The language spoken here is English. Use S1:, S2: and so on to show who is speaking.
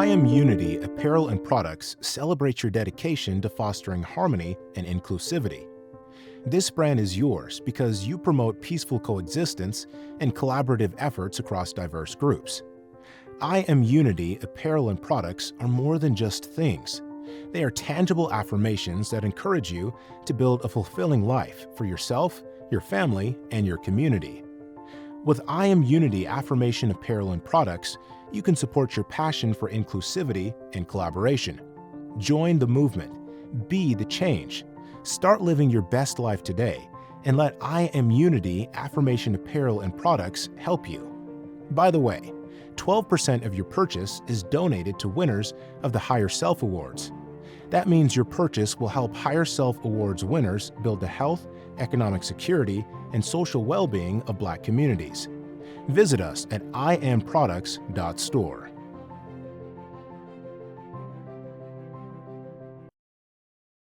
S1: IAmUnity Apparel and Products celebrates your dedication to fostering harmony and inclusivity. This brand is yours because you promote peaceful coexistence and collaborative efforts across diverse groups. IAmUnity Apparel and Products are more than just things. They are tangible affirmations that encourage you to build a fulfilling life for yourself, your family, and your community. With IAmUnity Affirmation Apparel and Products, you can support your passion for inclusivity and collaboration. Join the movement. Be the change. Start living your best life today, and let IAmUnity Affirmation Apparel and Products help you. By the way, 12% of your purchase is donated to winners of the Higher Self Awards. That means your purchase will help Higher Self Awards winners build the health, economic security, and social well-being of Black communities. Visit us at IAmProducts.Store.